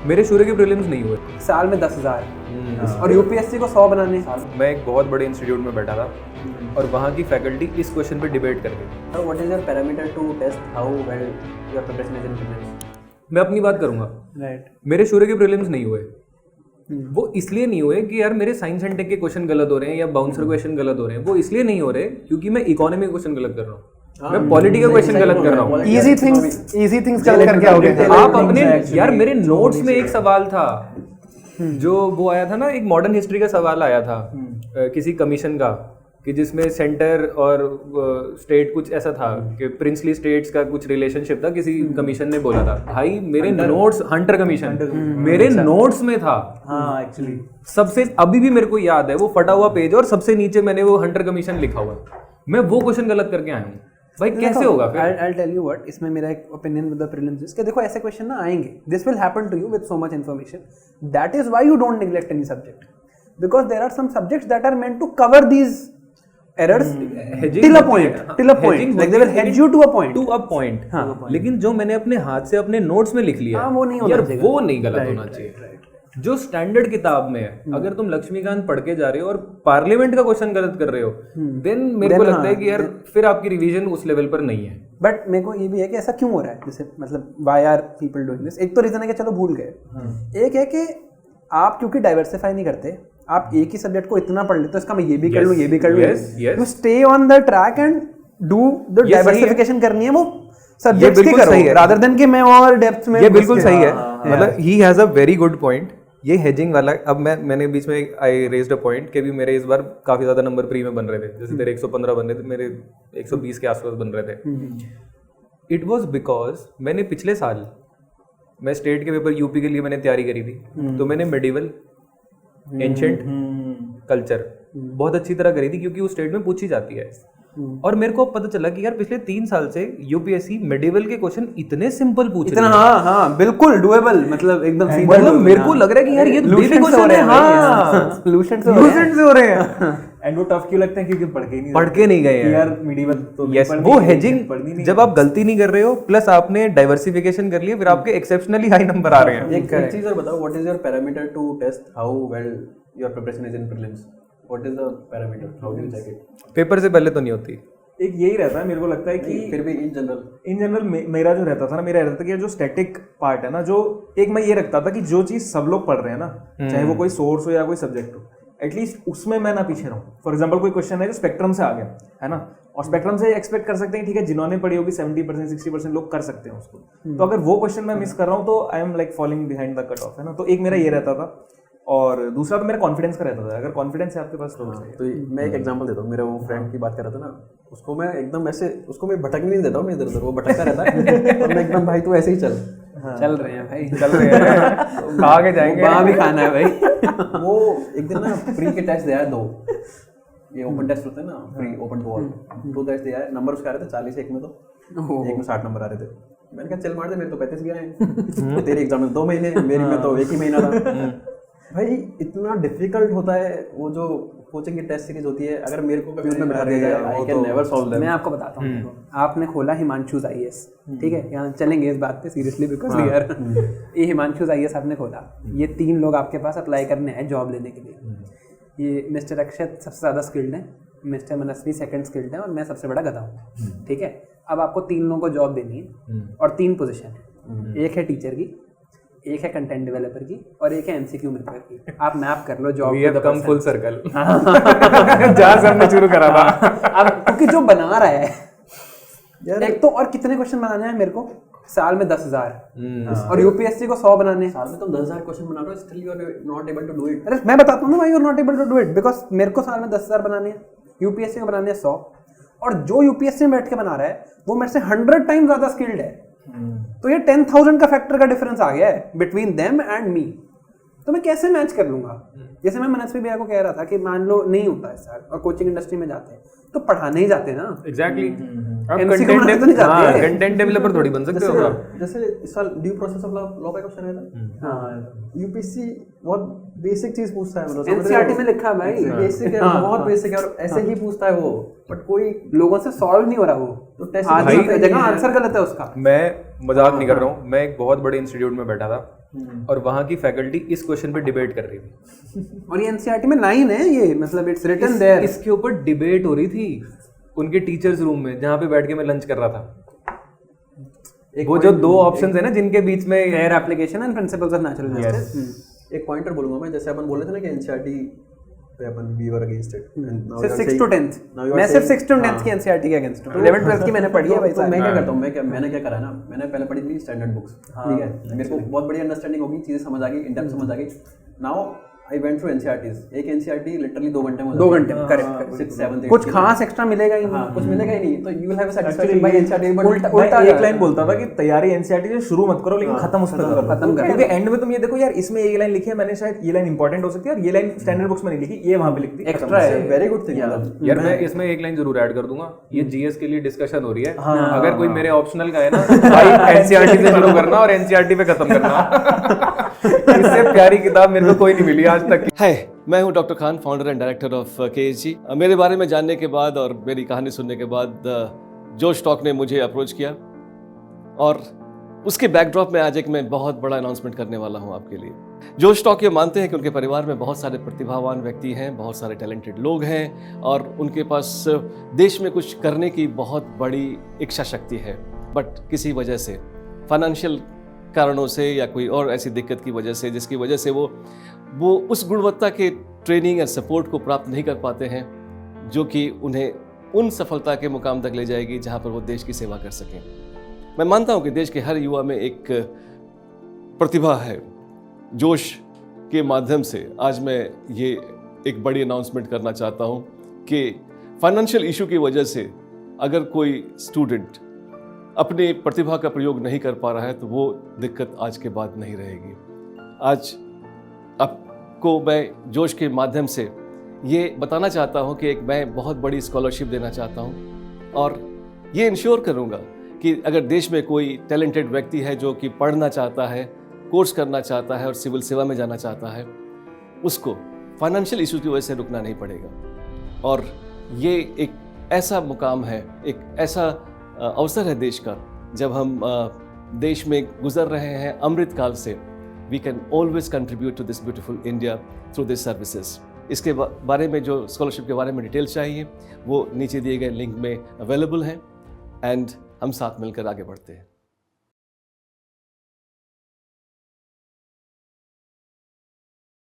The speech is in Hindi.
मेरे शूरे के प्रीलिम्स नहीं हुए। साल में 10,000 और यूपीएससी को 100 बनाने। मैं एक बहुत बड़े इंस्टीट्यूट में बैठा था और वहाँ की फैकल्टी इस क्वेश्चन पे डिबेट कर रही थी। What is your parameter to test how well your preparation is in prelims? मैं अपनी बात करूँगा। राइट। मेरे शूरे के प्रीलिम्स नहीं हुए। वो इसलिए नहीं हुए कि यार मेरे साइंस एंड टेक के क्वेश्चन गलत हो रहे हैं या बाउंसर क्वेश्चन गलत हो रहे हैं। वो इसलिए नहीं हो रहे क्योंकि मैं इकोनॉमी क्वेश्चन गलत कर रहा हूँ, मैं पॉलिटिकल क्वेश्चन गलत कर रहा हूँ। इजी थिंग्स गलत करके आओगे आप अपने यार मेरे नोट्स में एक सवाल था जो वो आया था ना, एक मॉडर्न हिस्ट्री का सवाल आया था किसी कमीशन का, कि जिसमें सेंटर और स्टेट कुछ ऐसा था कि प्रिंसली स्टेट्स का कुछ रिलेशनशिप था, किसी कमीशन ने बोला था। भाई मेरे नोट्स, हंटर कमीशन मेरे नोट्स में था। हाँ एक्चुअली सबसे अभी भी मेरे को याद है वो फटा हुआ पेज और सबसे नीचे मैंने वो हंटर कमीशन लिखा हुआ है। मैं वो क्वेश्चन गलत करके आया हूँ भाई, कैसे होगा फिर? I'll tell you what, इसमें मेरा एक opinion with the prelims is कि देखो ऐसे क्वेश्चन ना आएंगे, this will happen to you with so much information, that is why you don't neglect any subject, because there are some subjects that are meant to cover these errors till a point like they will hedge you to a point लेकिन जो मैंने अपने हाथ से अपने नोट्स में लिख लिया वो नहीं होना चाहिए, वो नहीं गलत होना चाहिए। जो स्टैंडर्ड किताब में है, अगर तुम लक्ष्मीकांत पढ़ के जा रहे हो और पार्लियामेंट का क्वेश्चन गलत कर रहे हो, देन मेरे को लगता है कि यार फिर आपकी रिवीजन उस लेवल पर नहीं है। बट मेरे को ये भी है कि ऐसा क्यों हो रहा है, जैसे मतलब why are people doing this? एक तो रीजन है कि चलो भूल गए, एक है कि आप क्योंकि डाइवर्सिफाई नहीं करते, आप एक ही सब्जेक्ट को इतना पढ़ लेते हो, इसका मैं ये भी कर लूँ, ये भी कर लूँ, you stay on the track and do the diversification करनी है वो सब्जेक्ट्स की करो रादर देन कि मैं और डेप्थ में। ये बिल्कुल सही है, मतलब he has a very good point. ये हेजिंग वाला, अब मैंने बीच में आई रेज्ड अ पॉइंट कि भी मेरे इस बार काफी ज्यादा नंबर प्री में बन रहे थे, जैसे तेरे 115 बन रहे थे, मेरे 120 के आसपास बन रहे थे। इट वाज बिकॉज मैंने पिछले साल मैं स्टेट के पेपर यूपी के लिए मैंने तैयारी करी थी, तो मैंने मेडिवल एंशिएंट कल्चर बहुत अच्छी तरह करी थी क्योंकि उस स्टेट में पूछी जाती है। और मेरे को पता चला कि यार पिछले 3 साल से यूपीएससी मेडिवल के क्वेश्चन इतने सिंपल पूछ रही है। हाँ बिल्कुल डुएबल, मतलब एकदम मतलब मेरे को लग रहा है कि यार ये बेबी क्वेश्चन है। हाँ सॉल्यूशन से हो रहे हैं एंड वो टफ क्यों लगते हैं क्योंकि पढ़ के नहीं गए हैं यार मेडिवल तो। यस, वो हेजिंग जब आप गलती नहीं कर रहे हो प्लस आपने डाइवर्सिफिकेशन कर लिया, फिर आपके एक्सेप्शनली हाई नंबर आ रहे हैं। एक चीज और बताओ, what is your parameter to test how well your preparation is in prelims? What is the parameter, how do you check it? Paper से पहले तो नहीं होती। एक यही रहता है, मेरे को लगता है कि फिर भी इन जनरल मेरा जो रहता था ना, मेरा रहता था कि जो स्टैटिक पार्ट है ना, जो एक मैं ये रखता था कि जो चीज सब लोग पढ़ रहे हैं ना, चाहे वो कोई सोर्स हो या कोई सब्जेक्ट हो, एटलीस्ट उसमें मैं ना पीछे रहूं। फॉर एग्जांपल कोई क्वेश्चन है जो स्पेक्ट्रम से आ गया है ना, और स्पेक्ट्रम से एक्सपेक्ट कर सकते हैं ठीक है, जिन्होंने पढ़ी होगी 70% 60% लोग कर सकते हैं उसको, तो अगर वो क्वेश्चन मैं मिस कर रहा हूँ तो I am like falling behind the cut off, है ना। तो एक मेरा ये रहता था, और दूसरा तो मेरा कॉन्फिडेंस का रहता था। अगर कॉन्फिडेंस है आपके पास तो मैं एक एग्जांपल देता हूँ। मेरे वो फ्रेंड की बात कर रहा था ना, उसको मैं एकदम ऐसे, उसको मैं भटकने नहीं देता हूँ, मैं इधर उधर, वो भटकता रहता है और मैं एकदम भाई तू ऐसे ही चल। चल रहे हैं भाई, चल रहे हैं, खा के जाएंगे, वहाँ भी खाना है भाई। वो एक दिन ना प्री के टेस्ट दिया 2, ये ओपन टेस्ट होते हैं ना, प्री ओपन 2 टेस्ट दिया है। नंबर उसके आ रहे थे 40, एक में तो एक में 60 नंबर आ रहे थे। मैंने कहा चल मार दे, मेरे तो 35 गया है, तेरे एग्जाम में 2 महीने, मेरी में तो 1 ही महीना था। भाई इतना डिफिकल्ट होता है वो जो कोचिंग की टेस्ट सीरीज होती है, अगर मेरे को कभी उसमें बिठा दिया जाए I can never solve them. मैं आपको बताता हूँ, आपने खोला हिमांशुज आईएएस, ठीक है, यहाँ चलेंगे इस बात पे सीरियसली बिकॉज यार ये हिमांशुज आईएएस आपने खोला, ये 3 लोग आपके पास अप्लाई करने हैं जॉब लेने के लिए। ये मिस्टर अक्षत सबसे ज़्यादा स्किल्ड है, मिस्टर मनस्वी सेकंड स्किल्ड है, और मैं सबसे बड़ा गधा हूँ, ठीक है। अब आपको 3 लोगों को जॉब देनी है और 3 पोजीशन है, एक है टीचर की, एक है कंटेंट डेवलपर की, और एक है एमसीक्यू मेकर की। आप मैप कर लो job we have come full circle जहाँ से हमने शुरू करा था। अब क्योंकि जो बना रहा है यार, एक तो और कितने क्वेश्चन बनाने हैं मेरे को साल में 10,000 और यूपीएससी को 100 बनाने हैं। साल में तुम 10,000 क्वेश्चन बना रहे हो, still you are not able to do it. अरे मैं बताता हूँ ना, why you are not able to do it, because मेरे को साल में 10,000 बनाने हैं, यूपीएससी को बनाने हैं 100, और जो यूपीएससी में बैठ के बना रहा है वो मेरे से 100 टाइम ज्यादा स्किल्ड है। तो ये 10,000 का फैक्टर का डिफरेंस आ गया है बिटवीन देम एंड मी, तो मैं कैसे मैच कर लूंगा? जैसे मैं मनस्वी भैया को कह रहा था कि मान लो नहीं होता है सर, और कोचिंग इंडस्ट्री में जाते हैं तो पढ़ाने ही जाते हैं ना। एग्जैक्टली, कंटेंट डेवलपर थोड़ी बन सकते हो आप। जैसे इस साल ड्यू प्रोसेस ऑफ लॉ का क्वेश्चन है ना, हां यूपीएससी बहुत बेसिक चीज पूछता है, मतलब एनसीईआरटी में लिखा है भाई, बेसिक है, बहुत बेसिक है, और ऐसे ही पूछता है वो, बट कोई लोगों से सॉल्व नहीं हो रहा वो, तो टेस्ट जगह आंसर गलत है उसका। मैं मजाक नहीं कर रहा हूँ, मैं एक बहुत बड़े इंस्टीट्यूट में बैठा था और वहाँ की फैकल्टी इस क्वेश्चन पे डिबेट कर रही थी। और ये एनसीईआरटी में 9 है, ये मतलब इट्स रिटन देयर। इसके ऊपर डिबेट हो रही थी उनके टीचर्स रूम में, जहाँ पे बैठ के मैं लंच कर रहा था। वो जो 2 ऑप्शंस है ना जिनके बीच में fair application and principles of natural justice. एक पॉइंटर बोलूंगा मैं, जैसे अपन बोले थे ना कि एनसीईआरटी पे अपन वी वर अगेंस्ट इट, सिर्फ 6 to 10th, मैं सिर्फ 6 to 10th की एनसीईआरटी के अगेंस्ट हूं। 11th 12th की मैंने पढ़ी है भाई साहब। मैं क्या करता हूँ, मैंने क्या करा है ना, मैंने पहले पढ़ी थी स्टैंडर्ड बुक्स, ठीक है, मेरे को बहुत बड़ी अंडरस्टैंडिंग होगी, चीजें समझ आ गई, इन डेप्थ समझ आ गई। Now I went through NCERTs. एक एनसीईआरटी लिटरली 2 घंटे में 2 घंटे में करेक्ट 6 7 8 कुछ खास एक्स्ट्रा मिलेगा ही नहीं। कुछ मिलेगा ही नहीं, तो you will have a satisfaction bye NCERT. But उल्टा एक लाइन बोलता था कि तैयारी एनसीईआरटी से शुरू मत करो, लेकिन खत्म उस पे करो, खत्म करो। क्योंकि एंड में तुम ये देखो यार, इसमें ये लाइन लिखी है, मैंने शायद ये लाइन इंपॉर्टेंट हो सकती है और ये लाइन स्टैंडर्ड बुक्स में नहीं लिखी, ये वहां पे लिख दी, एक्स्ट्रा है, वेरी गुड थिंग। यार मैं इसमें एक लाइन जरूर ऐड कर दूंगा, ये जीएस के लिए डिस्कशन हो रही है, अगर कोई मेरे ऑप्शनल का है ना भाई एनसीईआरटी से शुरू करना और एनसीईआरटी पे खत्म करना। इससे प्यारी किताब मेरे को कोई नहीं मिली आज तक। हाय, मैं हूं doctor Khan, founder and director of KSG. मेरे बारे में जानने के बाद और मेरी कहानी सुनने के बाद जोश टॉक ने मुझे अप्रोच किया और उसके बैकड्रॉप में आज एक मैं बहुत बड़ा अनाउंसमेंट करने वाला हूं आपके लिए। जोश टॉक ये मानते हैं कि उनके परिवार में बहुत सारे प्रतिभावान व्यक्ति हैं, बहुत सारे टैलेंटेड लोग हैं और उनके पास देश में कुछ करने की बहुत बड़ी इच्छा शक्ति है, बट किसी वजह से, फाइनेंशियल कारणों से या कोई और ऐसी दिक्कत की वजह से, जिसकी वजह से वो उस गुणवत्ता के ट्रेनिंग और सपोर्ट को प्राप्त नहीं कर पाते हैं जो कि उन्हें उन सफलता के मुकाम तक ले जाएगी जहां पर वो देश की सेवा कर सकें। मैं मानता हूं कि देश के हर युवा में एक प्रतिभा है। जोश के माध्यम से आज मैं ये एक बड़ी अनाउंसमेंट करना चाहता हूं कि फाइनेंशियल इशू की वजह से अगर कोई स्टूडेंट अपनी प्रतिभा का प्रयोग नहीं कर पा रहा है तो वो दिक्कत आज के बाद नहीं रहेगी। आज आपको मैं जोश के माध्यम से ये बताना चाहता हूँ कि मैं बहुत बड़ी स्कॉलरशिप देना चाहता हूँ और ये इंश्योर करूँगा कि अगर देश में कोई टैलेंटेड व्यक्ति है जो कि पढ़ना चाहता है, कोर्स करना चाहता है और सिविल सेवा में जाना चाहता है, उसको फाइनेंशियल इशू की वजह से रुकना नहीं पड़ेगा। और ये एक ऐसा मुकाम है, एक ऐसा अवसर है देश का, जब हम देश में गुजर रहे हैं अमृत काल से, we can always contribute to this beautiful India through this services. इसके बारे में जो स्कॉलरशिप के बारे में डिटेल्स चाहिए वो नीचे दिए गए लिंक में अवेलेबल हैं एंड हम साथ मिलकर आगे बढ़ते हैं।